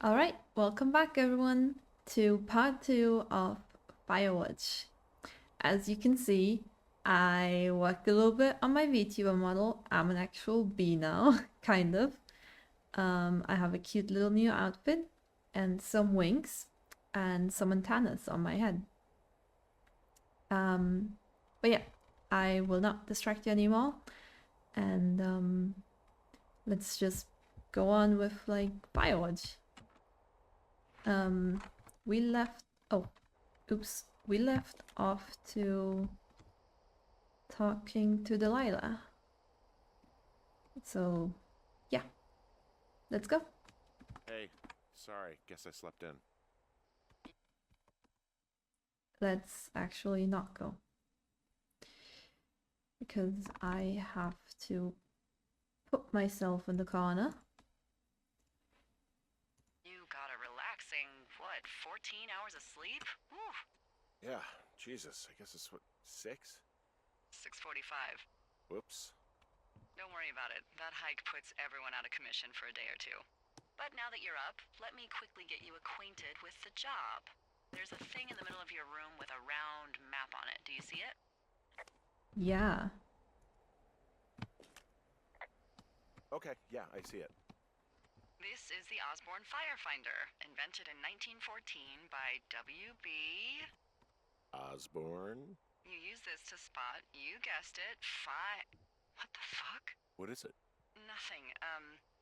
Alright, welcome back everyone to part 2 of Firewatch. As you can see, I worked a little bit on my VTuber model. I'm an actual bee now, kind of. I have a cute little new outfit and some wings and some antennas on my head. But yeah, I will not distract you anymore. And let's just go on with like Firewatch. We left, oh, oops, we left off to talking to Delilah. So, yeah, let's go. Hey, sorry, guess I slept in. Let's actually not go. Because I have to put myself in the corner. You got a relaxing, what, 14 hours of sleep? Whew. Yeah, Jesus, I guess it's what, 6? 6:45. Whoops. Don't worry about it. That hike puts everyone out of commission for a day or two. But now that you're up, let me quickly get you acquainted with the job. There's a thing in the middle of your room with a round map on it. Do you see it? Yeah. Okay, yeah, I see it. This is the Osborne Firefinder, invented in 1914 by W.B. Osborne? You use this to spot, you guessed it, What the fuck? What is it? Nothing.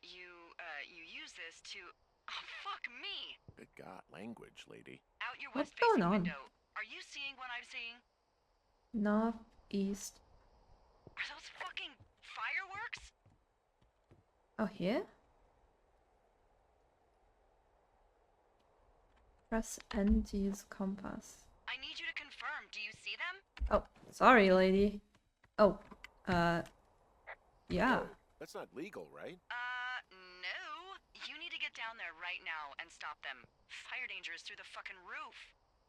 You use this to... Oh, fuck me! Good God, language, lady. Out your What's going west-facing on? window. Are you seeing what I'm seeing? North, east. Are those fucking fireworks? Oh, here? Press N to use compass. I need you to confirm. Do you see them? Oh, sorry, lady. Oh, yeah. Whoa, that's not legal, right? No. You need to get down there right now and stop them. Fire danger is through the fucking roof.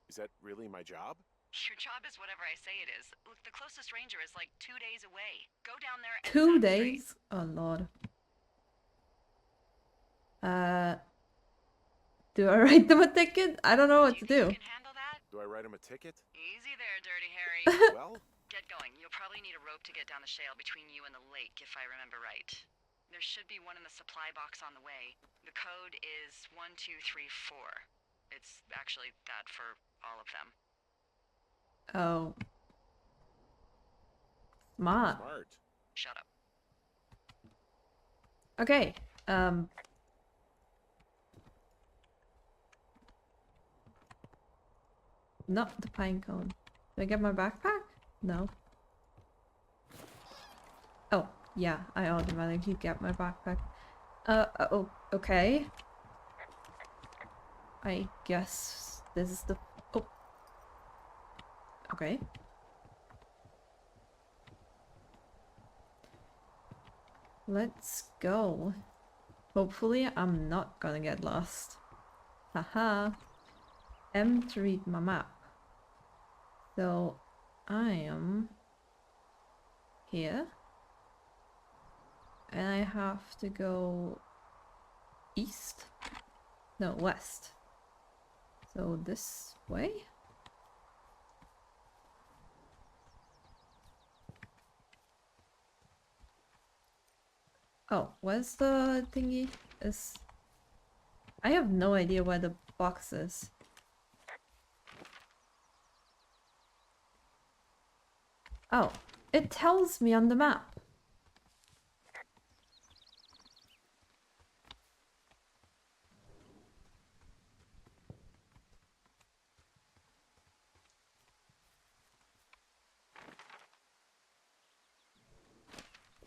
Is that really my job? Your job is whatever I say it is. Look, the closest ranger is like 2 days away. Go down there and 2 set them straight. days? Oh, Lord. Do I write them a ticket? I don't know what to do. You can handle that? Do I write him a ticket? Easy there, Dirty Harry. Well, Get going. You'll probably need a rope to get down the shale between you and the lake, if I remember right. There should be one in the supply box on the way. The code is 1234. It's actually that for all of them. Oh. Smart. smart. Shut up. Okay, not the pine cone. Do I get my backpack? No. Oh, yeah, I automatically get my backpack. Oh, okay. I guess this is the... Oh. Okay. Let's go. Hopefully I'm not gonna get lost. Haha. M to read my map. So I am here. And I have to go east? No, west. So this way? Oh, where's the thingy? I have no idea where the box is. Oh, it tells me on the map.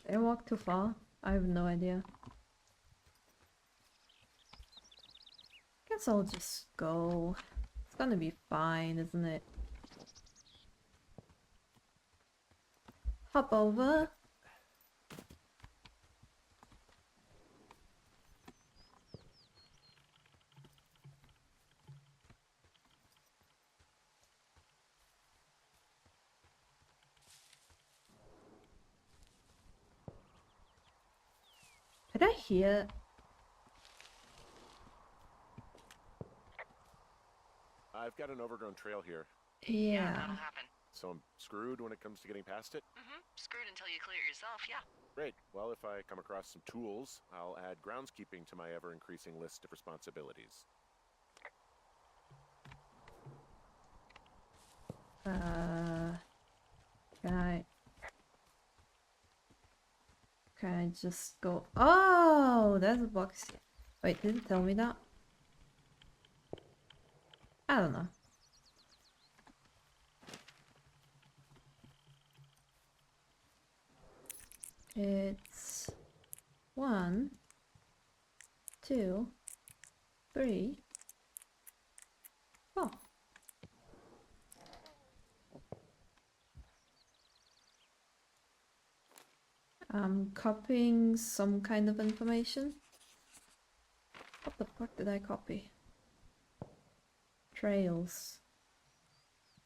Did I walk too far? I have no idea. Guess I'll just go. It's gonna be fine, isn't it? Hop over. Did I hear? I've got an overgrown trail here, Yeah, Yeah. that'll happen. so I'm screwed when it comes to getting past it. Screwed until you clear it yourself, yeah. Great. Well, if I come across some tools, I'll add groundskeeping to my ever-increasing list of responsibilities. Can I just go? Oh, there's a box here. Wait, did it tell me that? I don't know. It's 1, 2, 3, 4. I'm copying some kind of information. What the fuck did I copy? Trails.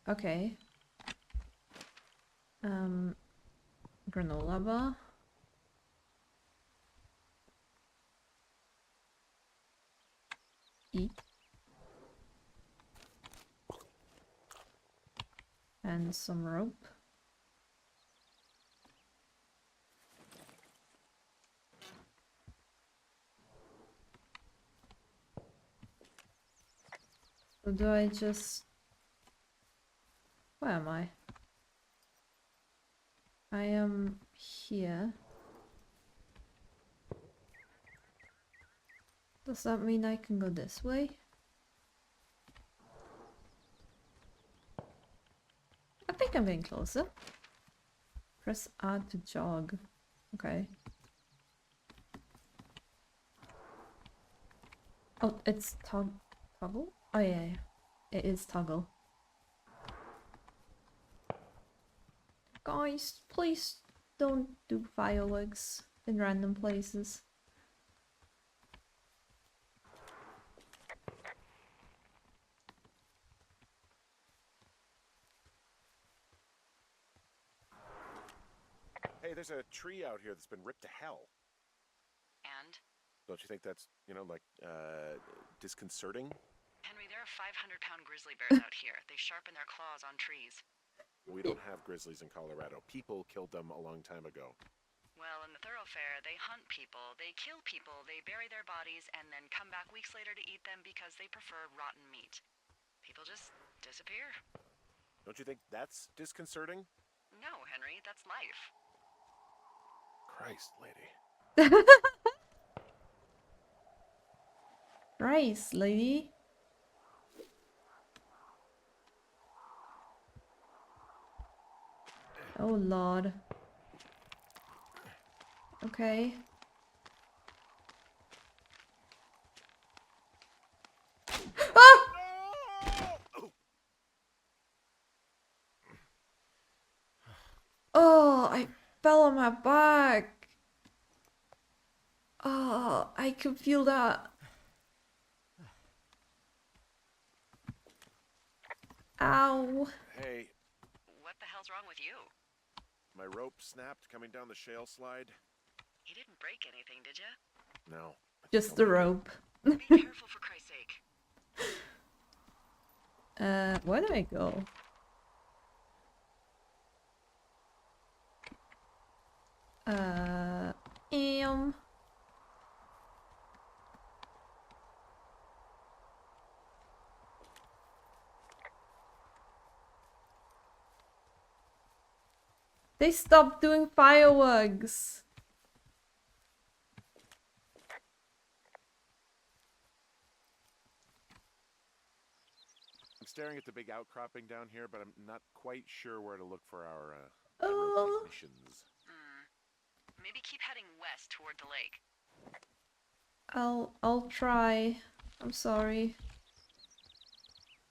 Okay. Granola bar. Eat. And some rope. So do I just... Where am I? I am here. Does that mean I can go this way? I think I'm getting closer. Press R to jog. Okay. Oh, it's toggle? Oh yeah, it is toggle. Guys, please don't do fireworks in random places. Hey, there's a tree out here that's been ripped to hell. And? Don't you think that's, disconcerting? Henry, there are 500-pound grizzly bears out here. They sharpen their claws on trees. We don't have grizzlies in Colorado. People killed them a long time ago. Well, in the thoroughfare, they hunt people, they kill people, they bury their bodies, and then come back weeks later to eat them because they prefer rotten meat. People just disappear. Don't you think that's disconcerting? No, Henry, that's life. Christ, lady. Rice, lady. Oh lord. Okay. Ah! No! Oh, I fell on my back. Oh, I can feel that. Ow. Hey, What the hell's wrong with you? my rope snapped coming down the shale slide. You didn't break anything, did you? No. Just the rope. Be careful, for Christ's sake. Where do I go? Am. They stopped doing fireworks. I'm staring at the big outcropping down here, but I'm not quite sure where to look for our Oh. technicians. Maybe keep heading west toward the lake. I'll try. I'm sorry.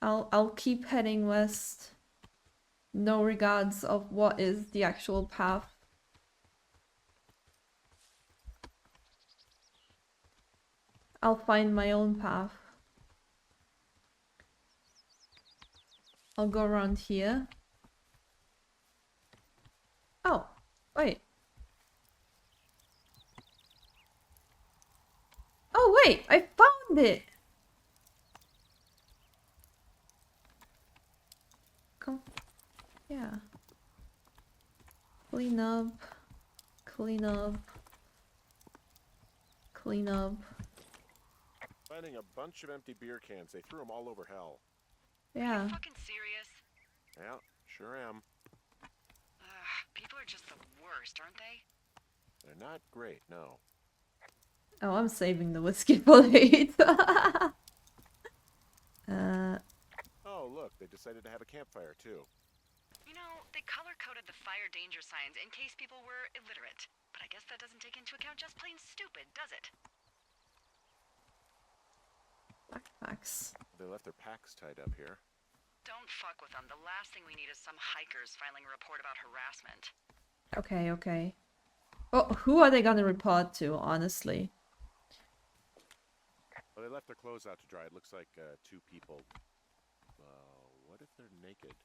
I'll keep heading west. No regards of what is the actual path. I'll find my own path. I'll go around here. Oh, wait. Oh wait, I found it! Yeah. Clean up. Clean up. Clean up. Finding a bunch of empty beer cans. They threw them all over hell. Are Yeah. you fucking serious? Yeah, sure am. Ugh, people are just the worst, aren't they? They're not great, no. Oh, I'm saving the whiskey for later. Oh, look, they decided to have a campfire, too. You know, they color-coded the fire danger signs in case people were illiterate. But I guess that doesn't take into account just plain stupid, does it? Backpacks. They left their packs tied up here. Don't fuck with them. The last thing we need is some hikers filing a report about harassment. Okay, okay. Oh, who are they gonna report to, honestly? Well, they left their clothes out to dry. It looks like 2 people. What if they're naked?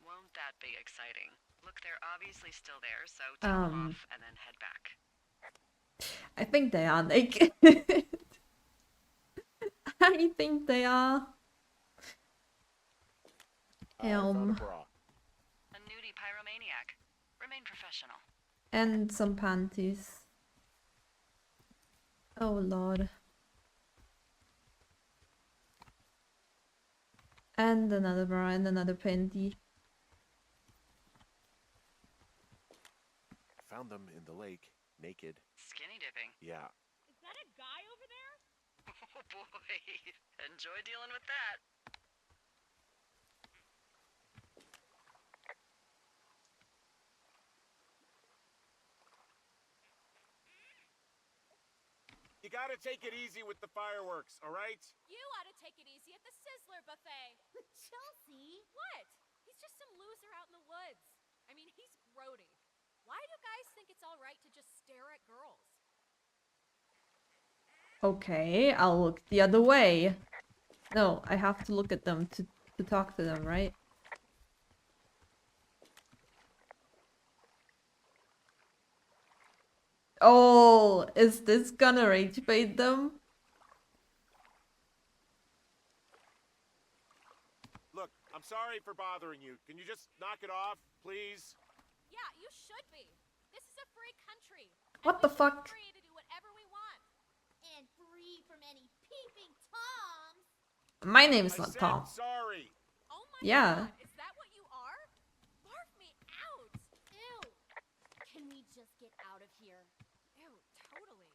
Won't that be exciting? Look, they're obviously still there, so tell them off and then head back. I think they are naked. I think they are. I found a bra. A nudie pyromaniac. Remain professional. And some panties. Oh lord. And another bra and another panty. Found them in the lake, naked. Skinny dipping. Yeah. Is that a guy over there? Oh boy. Enjoy dealing with that. You gotta take it easy with the fireworks, all right? You ought to take it easy at the Sizzler buffet. Chelsea! What? He's just some loser out in the woods. I mean, he's grody. Why do guys think it's all right to just stare at girls? Okay, I'll look the other way. No, I have to look at them to talk to them, right? Oh, is this gonna rage bait them? Look, I'm sorry for bothering you. Can you just knock it off, please? Yeah, you should be. This is a free country. What the we should be fuck? free to do whatever we want. And free from any peeping toms. My name is I not said Tom. sorry. Oh my Yeah. god, is that what you are? Barf me out. Ew. Can we just get out of here? Ew, totally.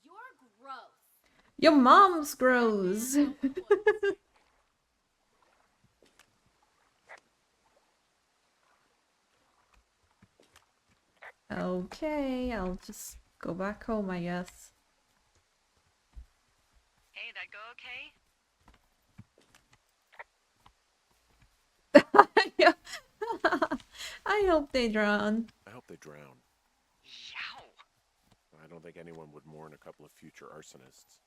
You're gross. Your mom's gross. Out in the woods. Okay, I'll just go back home, I guess. Hey, that go okay? I hope they drown. I hope they drown. Yow. I don't think anyone would mourn a couple of future arsonists.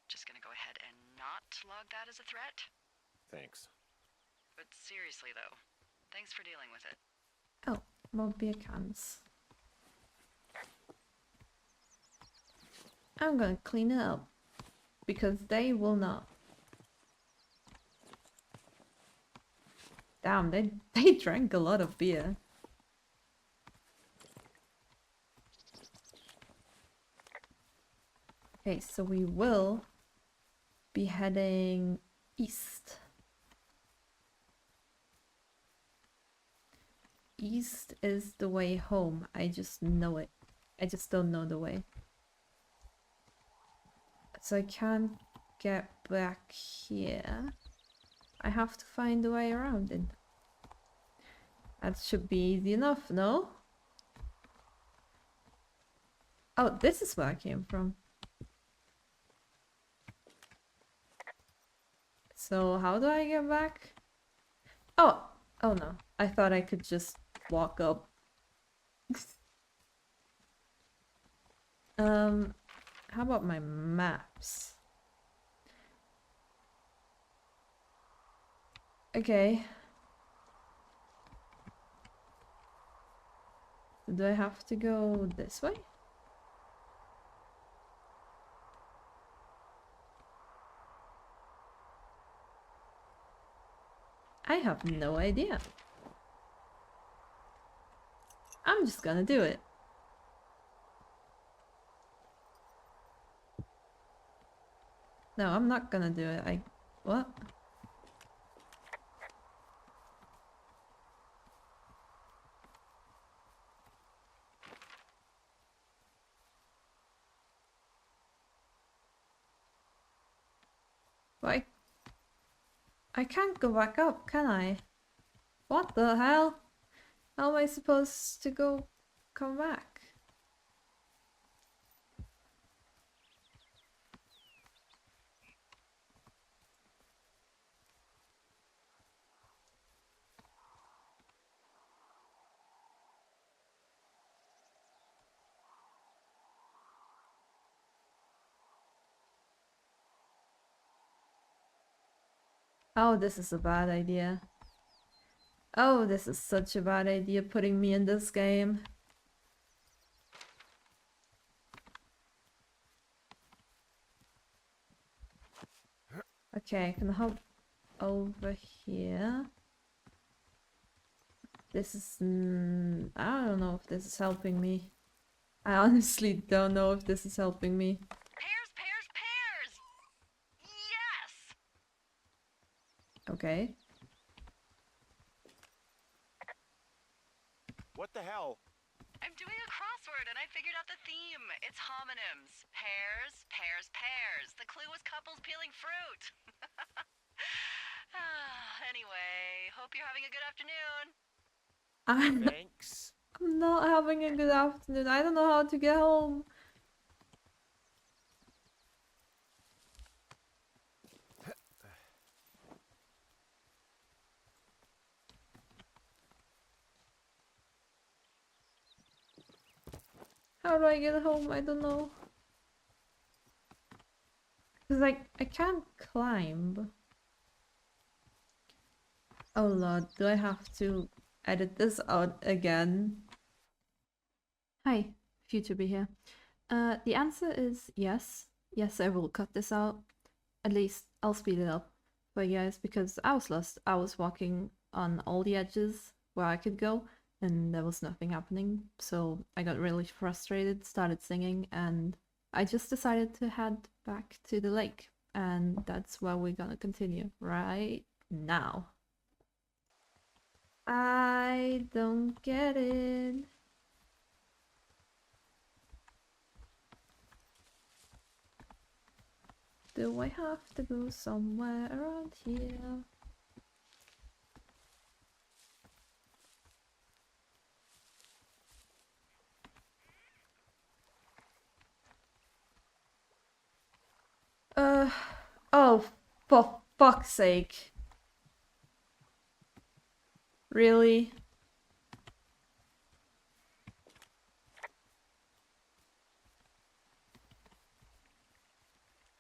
Just gonna go ahead and not log that as a threat? Thanks. But seriously though, thanks for dealing with it. Oh, more beer cans. I'm gonna clean it up. Because they will not. Damn, they drank a lot of beer. Okay, so we will be heading east. East is the way home. I just know it. I just don't know the way. So I can't get back here. I have to find a way around it. That should be easy enough, no? Oh, this is where I came from. So how do I get back? Oh, oh no. I thought I could just walk up. How about my maps? Okay. Do I have to go this way? I have no idea. I'm just gonna do it. No, I'm not gonna do it. What? Why? I can't go back up, can I? What the hell? How am I supposed to come back? Oh, this is a bad idea. Oh, this is such a bad idea putting me in this game. Okay, I can hop over here. This is... I don't know if this is helping me. I honestly don't know if this is helping me. Pears, pears, pears! Yes! Okay. What the hell? I'm doing a crossword and I figured out the theme. It's homonyms. Pears, pears, pears. The clue was couples peeling fruit. Anyway, hope you're having a good afternoon. Thanks. I'm not having a good afternoon. I don't know how to get home. How do I get home? I don't know. Cause I can't climb. Oh lord, do I have to edit this out again? Hi, future be here. The answer is yes. Yes, I will cut this out. At least I'll speed it up for you guys because I was lost. I was walking on all the edges where I could go and there was nothing happening. So I got really frustrated, started singing, and I just decided to head back to the lake. And that's where we're gonna continue right now. I don't get it. Do I have to go somewhere around here? Oh, for fuck's sake. Really?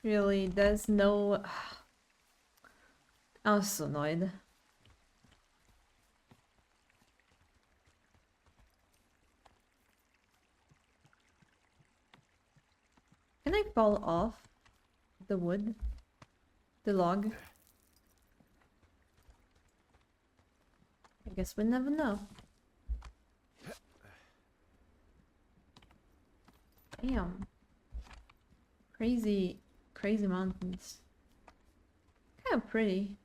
Really, there's no... I was so annoyed. Can I fall off the wood? The log? I guess we'll never know. Damn. Crazy, crazy mountains. Kind of pretty.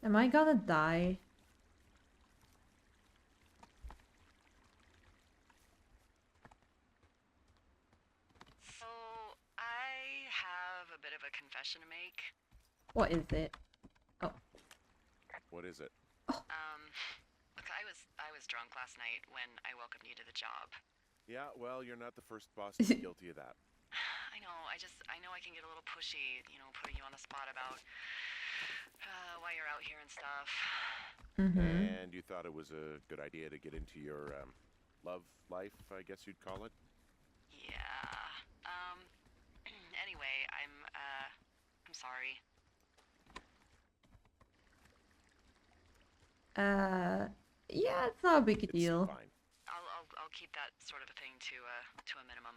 Am I gonna die? So, I have a bit of a confession to make. What is it? What is it? Look, I was drunk last night when I welcomed you to the job. Yeah, well, you're not the first boss to be guilty of that. I know, I know I can get a little pushy, you know, putting you on the spot about why you're out here and stuff. Mm-hmm. And you thought it was a good idea to get into your love life, I guess you'd call it? Yeah. Anyway, I'm sorry. Yeah, it's not a big It's deal. fine. I'll keep that sort of a thing to a minimum.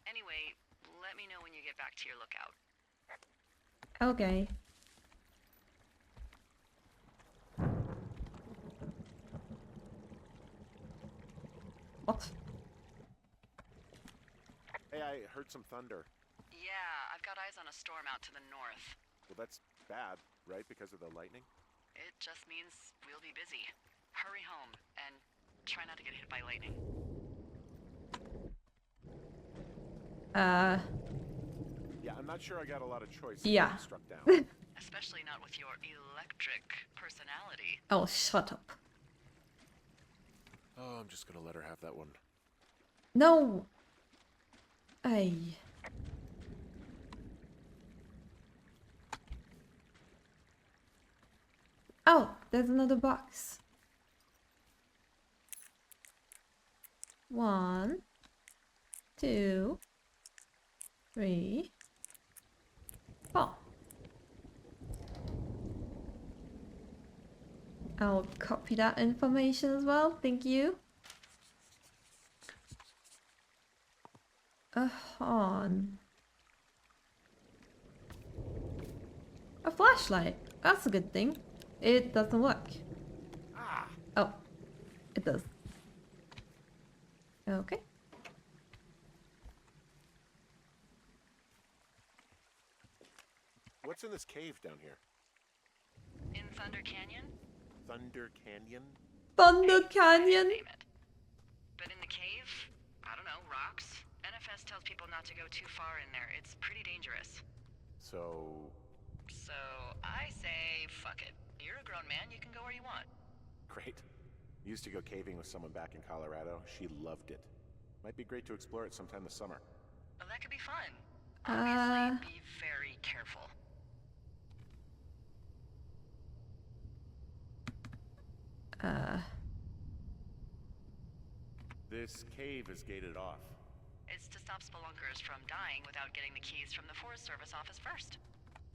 Anyway, let me know when you get back to your lookout. Okay. What? Hey, I heard some thunder. Yeah, I've got eyes on a storm out to the north. Well, that's bad, right? Because of the lightning? It just means we'll be busy. Hurry home and try not to get hit by lightning. Yeah, I'm not sure I got a lot of choice. Yeah. Getting struck down. Especially not with your electric personality. Oh, shut up. Oh, I'm just gonna let her have that one. No! Ay. Oh, there's another box. 1, 2, 3, 4. I'll copy that information as well. Thank you. A horn. A flashlight. That's a good thing. It doesn't work. Ah! Oh, it does. Okay. What's in this cave down here? In Thunder Canyon? Thunder Canyon? Thunder Canyon. Name it. But in the cave, I don't know, rocks? NFS tells people not to go too far in there. It's pretty dangerous. So... So I say, fuck it. You're a grown man, you can go where you want. great. Used to go caving with someone back in Colorado. She loved it. Might be great to explore it sometime this summer. Well, that could be fun. Obviously, Uh. be very careful. This cave is gated off. It's to stop spelunkers from dying without getting the keys from the Forest Service office first.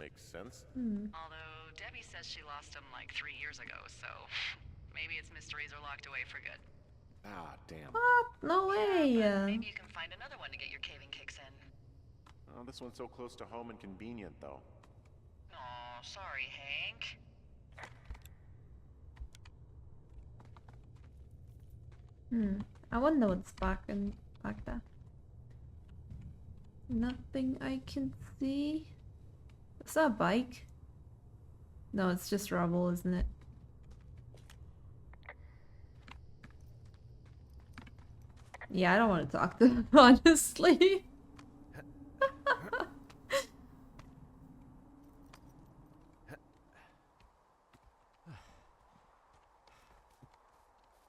Makes sense. Although Debbie says she lost them like 3 years ago, so maybe its mysteries are locked away for good. Ah, damn. What? No way. But maybe you can find another one to get your caving kicks in. Oh, this one's so close to home and convenient, though. Aw, sorry, Hank. I wonder what's back there. Nothing I can see. Is that a bike? No, it's just rubble, isn't it? Yeah, I don't want to talk to them, honestly.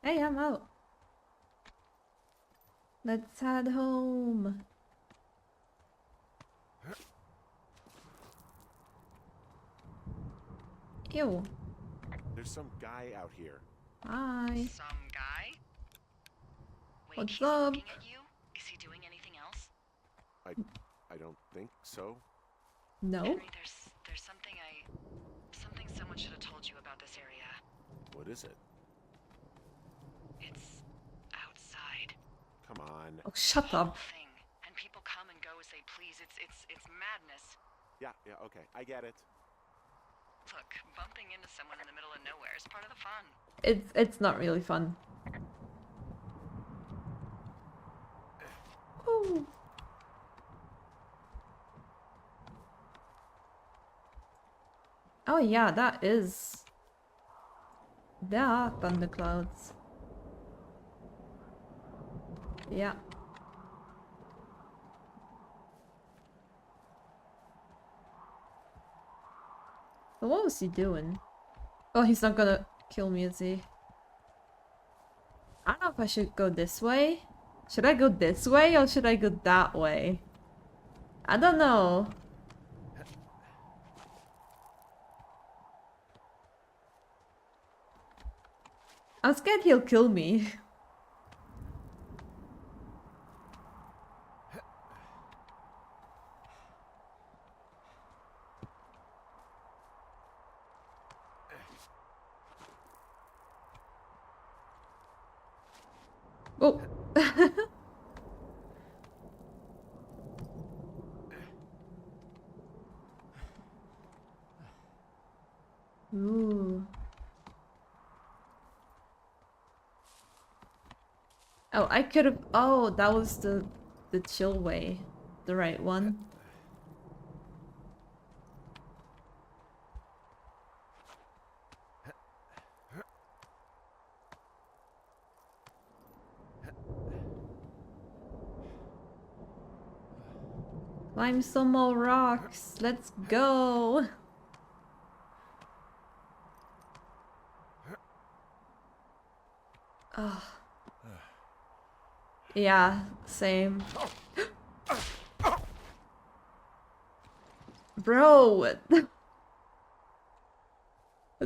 Hey, I'm out. Let's head home. Ew. There's some guy out here. Hi. Some guy? Wait, What's he's up? looking at you? Is he doing anything else? I don't think so. No? Henry, there's something someone should have told you about this area. What is it? It's outside. Come on. Oh, shut Whole up. thing. And people come and go as they please. It's madness. Yeah, okay. I get it. Look, bumping into someone in the middle of nowhere is part of the fun. It's not really fun. Ooh. Oh yeah, there are thunderclouds. Yeah. So what was he doing? Oh, he's not gonna kill me, is he? I don't know if I should go this way. Should I go this way or should I go that way? I don't know. I'm scared he'll kill me. Oh. Ooh. Oh, I could have. Oh, that was the chill way, the right one. Climb some more rocks. Let's go. Oh. Yeah, same. Bro,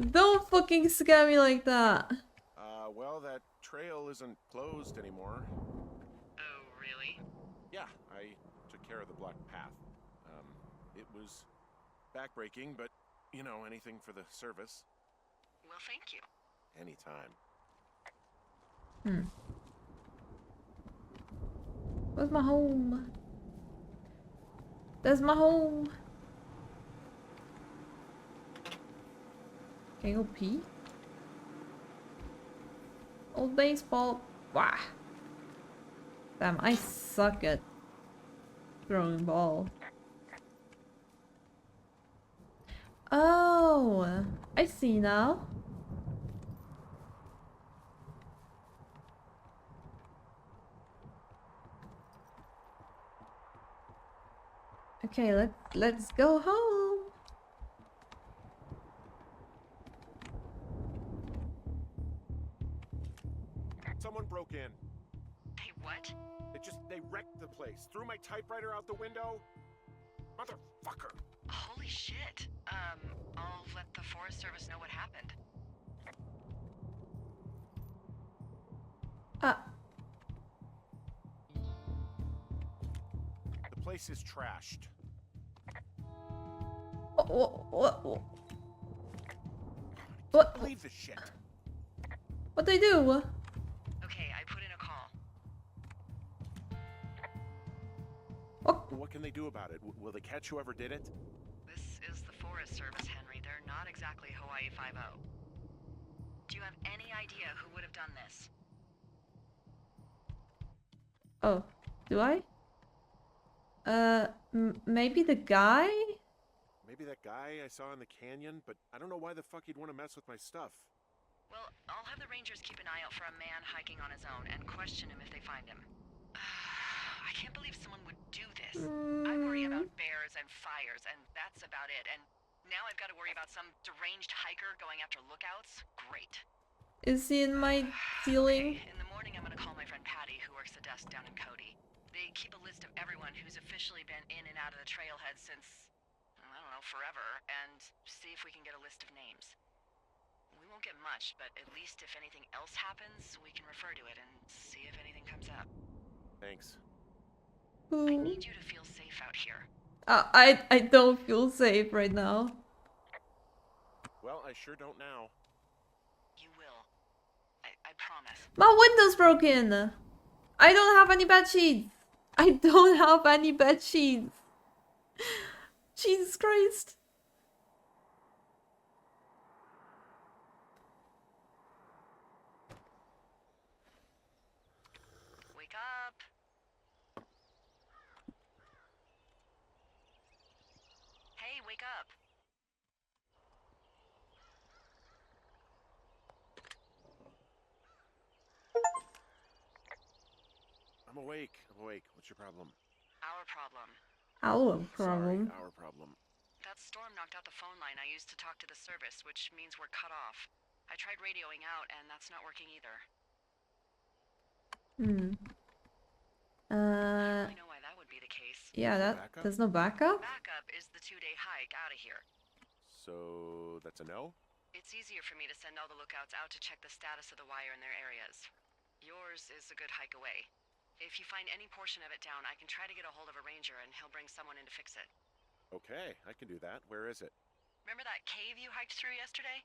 don't fucking scare me like that. Well, that trail isn't closed anymore. Oh, really? Yeah, I took care of the blocked path. It was backbreaking, but, you know, anything for the service. Well, thank you. Anytime. Where's my home? There's my home. Can you go pee? Old baseball. Wow. Damn, I suck at throwing ball. Oh, I see now. Okay, let's go home. Someone broke in. Hey, what? They wrecked the place. Threw my typewriter out the window. Motherfucker. Holy shit. I'll let the Forest Service know what happened. The place is trashed. What? Believe this shit. What they do? Okay, I put in a call. What can they do about it? Will they catch whoever did it? This is the Forest Service, Henry. They're not exactly Hawaii Five-0. Do you have any idea who would have done this? Oh, do I? Maybe the guy? Maybe that guy I saw in the canyon, but I don't know why the fuck he'd want to mess with my stuff. Well, I'll have the Rangers keep an eye out for a man hiking on his own and question him if they find him. I can't believe someone would do this. I worry about bears and fires, and that's about it. And now I've got to worry about some deranged hiker going after lookouts? Great. Is he in my ceiling? Okay, in the morning I'm gonna call my friend Patty, who works the desk down in Cody. They keep a list of everyone who's officially been in and out of the trailhead since, I don't know, forever, and see if we can get a list of names. We won't get much, but at least if anything else happens, we can refer to it and see if anything comes up. Thanks. I need you to feel safe out here. I don't feel safe right now. Well, I sure don't now. You will. I promise. My window's broken. I don't have any bed sheets. I don't have any bed sheets. Jesus Christ. Wake up. Hey, wake up. I'm awake. What's your problem? Our problem. Our problem. Sorry, our problem. That storm knocked out the phone line I used to talk to the service, which means we're cut off. I tried radioing out, and that's not working either. I don't really know why that would be the case. Yeah, Backup? there's no backup? Backup is the 2-day hike out of here. So, that's a no? It's easier for me to send all the lookouts out to check the status of the wire in their areas. Yours is a good hike away. If you find any portion of it down, I can try to get a hold of a ranger and he'll bring someone in to fix it. Okay, I can do that. Where is it? Remember that cave you hiked through yesterday?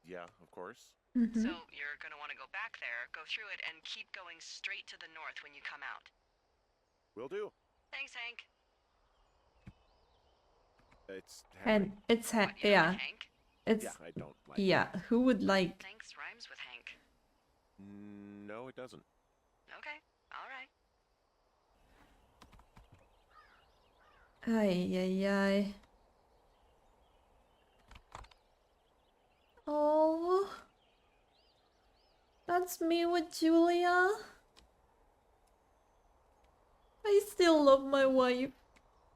Yeah, of course. So you're gonna want to go back there, go through it, and keep going straight to the north when you come out. Will do. Thanks, Hank. It's Henry. And it's What, you don't like Hank? It's Yeah, I don't like yeah. Who would like? Thanks rhymes with Hank. No, it doesn't. Ay, ay, ay. Oh, that's me with Julia. I still love my wife.